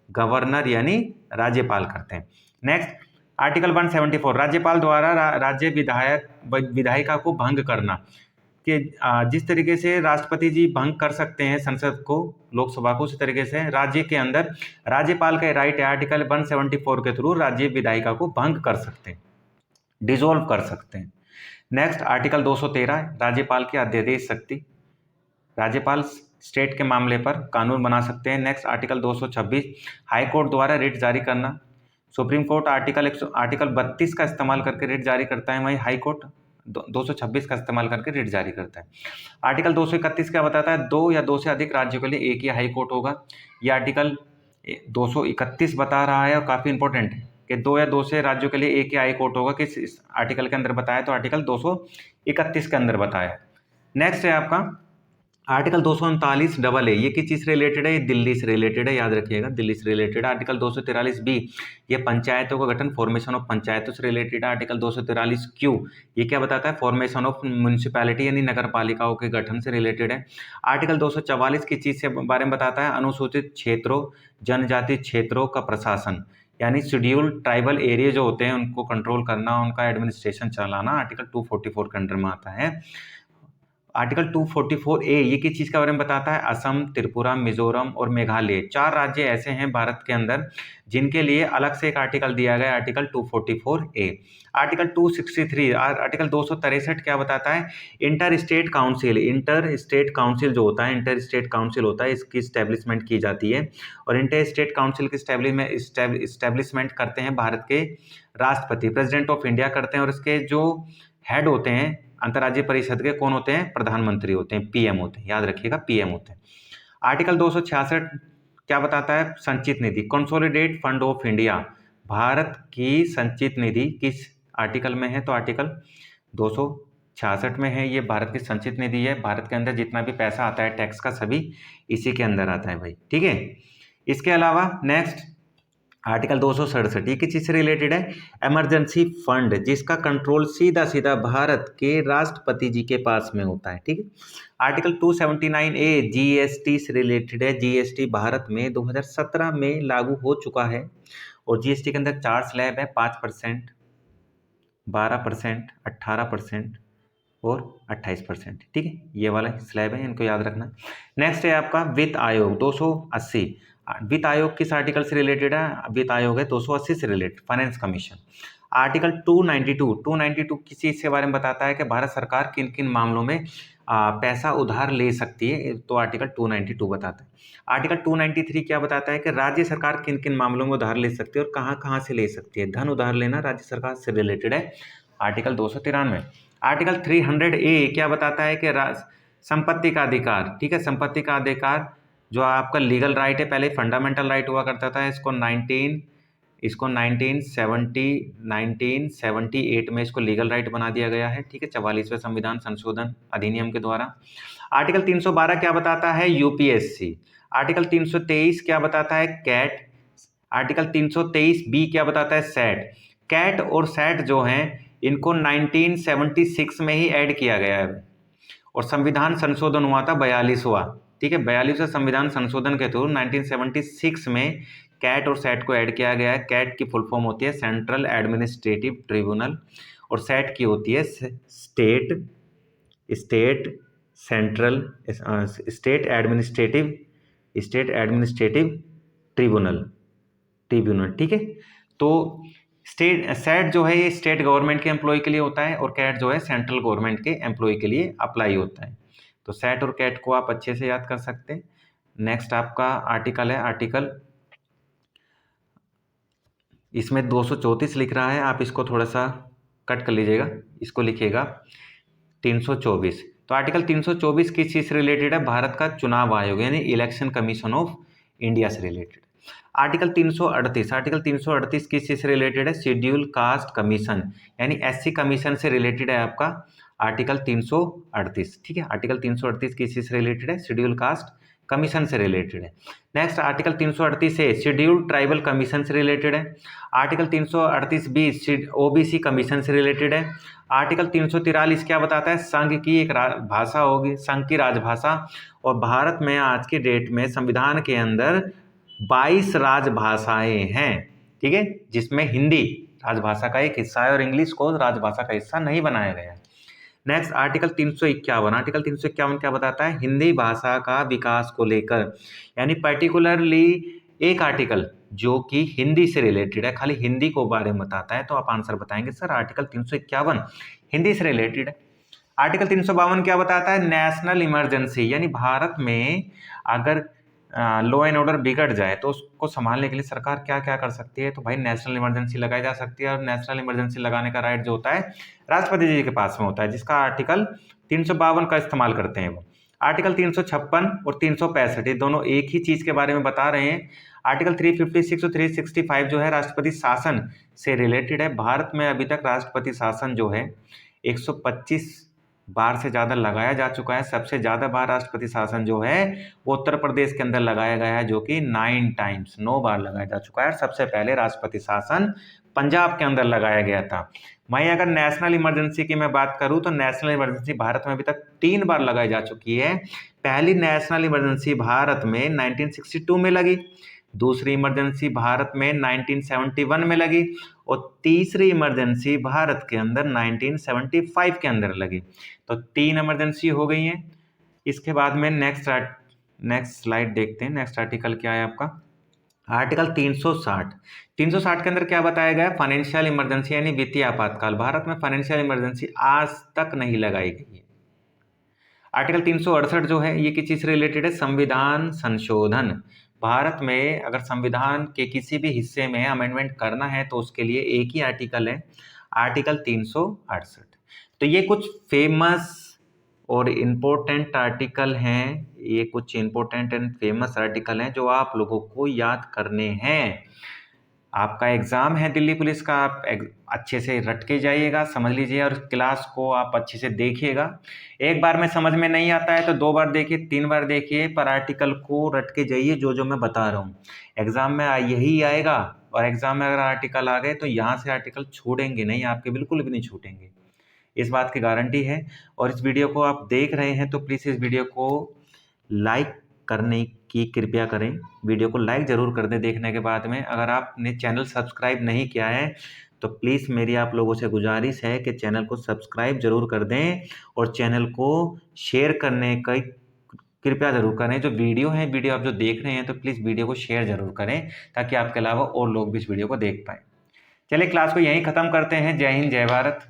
गवर्नर यानी राज्यपाल करते हैं। नेक्स्ट आर्टिकल 174 राज्यपाल द्वारा राज्य विधायिका को भंग करना, कि जिस तरीके से राष्ट्रपति जी भंग कर सकते हैं संसद को, लोकसभा को, उसी तरीके से राज्य के अंदर राज्यपाल का राइट है आर्टिकल 174 के थ्रू राज्य विधायिका को भंग कर सकते हैं, डिसॉल्व कर सकते हैं। नेक्स्ट आर्टिकल 213 राज्यपाल की अध्यादेश शक्ति, राज्यपाल स्टेट के मामले पर कानून बना सकते हैं। नेक्स्ट आर्टिकल 226 हाई कोर्ट द्वारा रिट जारी करना। सुप्रीम कोर्ट आर्टिकल 32 का इस्तेमाल करके रिट जारी करता है, वहीं हाई कोर्ट 226 का इस्तेमाल करके रिट जारी करता है। आर्टिकल 231 क्या बताता है, 2 या 2 से अधिक राज्यों के लिए एक ही हाई कोर्ट होगा। यह आर्टिकल 231 बता रहा है और काफ़ी इंपॉर्टेंट है कि 2 या 2 से राज्यों के लिए एक ही हाई कोर्ट होगा। किस इस आर्टिकल के अंदर बताया, तो आर्टिकल 231 के अंदर बताया। नेक्स्ट है आपका आर्टिकल 239 ये किस चीज़ से रिलेटेड है, ये दिल्ली से रिलेटेड है, याद रखिएगा दिल्ली से रिलेटेड। आर्टिकल 243 ये पंचायतों का गठन, फॉर्मेशन ऑफ पंचायतों से रिलेटेड है। आर्टिकल 243 ये क्या बताता है, फॉर्मेशन ऑफ म्यूनिसिपैलिटी यानी नगर पालिकाओं के गठन से रिलेटेड है। आर्टिकल 244 किस चीज़ से बारे में बताता है, अनुसूचित क्षेत्रों जनजाति क्षेत्रों का प्रशासन, यानी शेड्यूल्ड ट्राइबल एरिया जो होते हैं उनको कंट्रोल करना, उनका एडमिनिस्ट्रेशन चलाना, आर्टिकल 244 के अंडर में आता है। आर्टिकल 244A ये किस चीज़ के बारे में बताता है, असम, त्रिपुरा, मिजोरम और मेघालय 4 राज्य ऐसे हैं भारत के अंदर जिनके लिए अलग से एक आर्टिकल दिया गया, आर्टिकल 244A। आर्टिकल 263 आर्टिकल 263 क्या बताता है, इंटर स्टेट काउंसिल जो होता है, इंटर स्टेट काउंसिल होता है, इसकी स्टैब्लिशमेंट की जाती है। और इंटर स्टेट काउंसिल की स्टैब्लिशमेंट करते हैं भारत के राष्ट्रपति, प्रेसिडेंट ऑफ इंडिया करते हैं। और इसके जो हेड होते हैं अंतर्राज्यीय परिषद के, कौन होते हैं, प्रधानमंत्री होते हैं, पीएम होते हैं, याद रखिएगा पीएम होते हैं। आर्टिकल 266 क्या बताता है, संचित निधि, consolidate fund of India, Bharat की संचित निधि किस आर्टिकल में है, तो आर्टिकल 266 में है। ये भारत की संचित निधि है, भारत के अंदर जितना भी पैसा आता है टैक्स का सभी इसी के अंदर आता है भाई, ठीक है। इसके अलावा नेक्स्ट आर्टिकल 267 ये किस चीज से रिलेटेड है? इमरजेंसी फंड, जिसका कंट्रोल सीधा सीधा भारत के राष्ट्रपति जी के पास में होता है। ठीक है। आर्टिकल 279A जीएसटी से रिलेटेड है। जीएसटी भारत में 2017 में लागू हो चुका है और जीएसटी के अंदर 4 स्लैब है, 5%, 12%, 18% और 28%। ठीक है, ये वाला स्लैब है, इनको याद रखना। नेक्स्ट है आपका वित्त आयोग 280। वित्त आयोग किस आर्टिकल से रिलेटेड है? वित्त आयोग है 280 से रिलेटेड, फाइनेंस कमीशन। आर्टिकल 292 किस चीज के बारे में बताता है कि भारत सरकार किन किन मामलों में पैसा उधार ले सकती है, तो आर्टिकल 292 बताता है। आर्टिकल 293 क्या बताता है कि राज्य सरकार किन किन मामलों में उधार ले सकती है और कहाँ कहाँ से ले सकती है। धन उधार लेना राज्य सरकार से रिलेटेड है, आर्टिकल 293। आर्टिकल 300A क्या बताता है कि संपत्ति का अधिकार। ठीक है, संपत्ति का अधिकार जो आपका लीगल राइट है, पहले फंडामेंटल राइट हुआ करता था, इसको 1978 में इसको लीगल राइट बना दिया गया है। ठीक है, 44वें संविधान संशोधन अधिनियम के द्वारा। आर्टिकल 312 क्या बताता है? यूपीएससी। आर्टिकल 323 क्या बताता है? कैट। आर्टिकल 323B क्या बताता है? सैट। कैट और सैट जो हैं इनको 1976 में ही ऐड किया गया है और संविधान संशोधन हुआ था 42वां। ठीक है, 42वें संविधान संशोधन के थ्रू 1976 में कैट और सैट को ऐड किया गया है। कैट की फुल फॉर्म होती है सेंट्रल एडमिनिस्ट्रेटिव ट्रिब्यूनल और सैट की होती है स्टेट एडमिनिस्ट्रेटिव ट्रिब्यूनल। ठीक है, तो सैट जो है ये स्टेट गवर्नमेंट के एम्प्लॉय के लिए होता है और कैट जो है सेंट्रल गवर्नमेंट के एम्प्लॉय के लिए अप्लाई होता है। तो सैट और कैट को आप अच्छे से याद कर सकते हैं। नेक्स्ट आपका आर्टिकल है, आर्टिकल इसमें 234 लिख रहा है, आप इसको थोड़ा सा कट कर लीजिएगा, इसको लिखिएगा 324। तो आर्टिकल 324 किस चीज से रिलेटेड है? भारत का चुनाव आयोग यानी इलेक्शन कमीशन ऑफ इंडिया से रिलेटेड। आर्टिकल 338 किस चीज से रिलेटेड है? शेड्यूल कास्ट कमीशन यानी एससी कमीशन से रिलेटेड है आपका आर्टिकल 338। ठीक है, आर्टिकल 338 किस चीज से रिलेटेड है? शेड्यूल कास्ट कमीशन से रिलेटेड है। नेक्स्ट आर्टिकल 338 है शेड्यूल ट्राइबल कमीशन से रिलेटेड है। आर्टिकल 338B ओबीसी कमीशन से रिलेटेड है। आर्टिकल 343 क्या बताता है? संघ की एक भाषा होगी, संघ की राजभाषा, और भारत में आज के डेट में संविधान के अंदर 22 राजभाषाएं हैं। ठीक है, जिसमें हिंदी राजभाषा का एक हिस्सा है और इंग्लिश को राजभाषा का हिस्सा नहीं बनाया गया है। Next article 351। आर्टिकल 351 क्या बताता है? हिंदी भाषा का विकास को लेकर, यानी पर्टिकुलरली एक आर्टिकल जो कि हिंदी से रिलेटेड है, खाली हिंदी को बारे में बताता है। तो आप आंसर बताएंगे सर आर्टिकल 351 हिंदी से रिलेटेड है। आर्टिकल 352 क्या बताता है? नेशनल इमरजेंसी, यानी भारत में अगर लॉ एंड ऑर्डर बिगड़ जाए तो उसको संभालने के लिए सरकार क्या क्या कर सकती है? तो भाई नेशनल इमरजेंसी लगाई जा सकती है और नेशनल इमरजेंसी लगाने का राइट जो होता है राष्ट्रपति जी के पास में होता है, जिसका आर्टिकल 352 का इस्तेमाल करते हैं वो। आर्टिकल 356 और 365 ये दोनों एक ही चीज के बारे में बता रहे हैं। आर्टिकल 356 और 365 जो है राष्ट्रपति शासन से रिलेटेड है। भारत में अभी तक राष्ट्रपति शासन जो है 125 बार से ज़्यादा लगाया जा चुका है। सबसे ज़्यादा बार राष्ट्रपति शासन जो है वो उत्तर प्रदेश के अंदर लगाया गया है, जो कि 9 बार लगाया जा चुका है। और सबसे पहले राष्ट्रपति शासन पंजाब के अंदर लगाया गया था। वहीं अगर नेशनल इमरजेंसी की मैं बात करूं तो नेशनल इमरजेंसी भारत में अभी तक 3 बार लगाई जा चुकी है। पहली नेशनल इमरजेंसी भारत में 1962 में लगी, दूसरी इमरजेंसी भारत में 1971 में लगी और तीसरी इमरजेंसी भारत के अंदर 1975 के अंदर लगी। तो 3 इमरजेंसी हो गई हैं। इसके बाद में नेक्स्ट स्लाइड देखते हैं। नेक्स्ट आर्टिकल क्या है आपका? आर्टिकल 360 के अंदर क्या बताया गया? फाइनेंशियल इमरजेंसी यानी वित्तीय आपातकाल। भारत में फाइनेंशियल इमरजेंसी आज तक नहीं लगाई गई है। आर्टिकल 368 जो है ये किस चीज से रिलेटेड है? संविधान संशोधन। भारत में अगर संविधान के किसी भी हिस्से में अमेंडमेंट करना है तो उसके लिए एक ही आर्टिकल है, आर्टिकल 368। तो ये कुछ फेमस और इम्पोर्टेंट आर्टिकल हैं, ये कुछ इम्पोर्टेंट एंड फेमस आर्टिकल हैं जो आप लोगों को याद करने हैं। आपका एग्जाम है दिल्ली पुलिस का, आप अच्छे से रट के जाइएगा, समझ लीजिए और क्लास को आप अच्छे से देखिएगा। एक बार में समझ में नहीं आता है तो 2 बार देखिए, 3 बार देखिए, पर आर्टिकल को रट के जाइए जो जो मैं बता रहा हूँ। एग्जाम में यही आएगा और एग्ज़ाम में अगर आर्टिकल आ गए तो यहाँ से आर्टिकल छूटेंगे नहीं, आपके बिल्कुल भी नहीं छूटेंगे, इस बात की गारंटी है। और इस वीडियो को आप देख रहे हैं तो प्लीज़ इस वीडियो को लाइक करने की कृपया करें, वीडियो को लाइक ज़रूर कर दें देखने के बाद में। अगर आपने चैनल सब्सक्राइब नहीं किया है तो प्लीज़ मेरी आप लोगों से गुजारिश है कि चैनल को सब्सक्राइब ज़रूर कर दें और चैनल को शेयर करने का कृपया ज़रूर करें। जो वीडियो है, वीडियो आप जो देख रहे हैं तो प्लीज़ वीडियो को शेयर ज़रूर करें ताकि आपके अलावा और लोग भी इस वीडियो को देख पाएँ। चलिए क्लास को यहीं ख़त्म करते हैं। जय हिंद, जय भारत।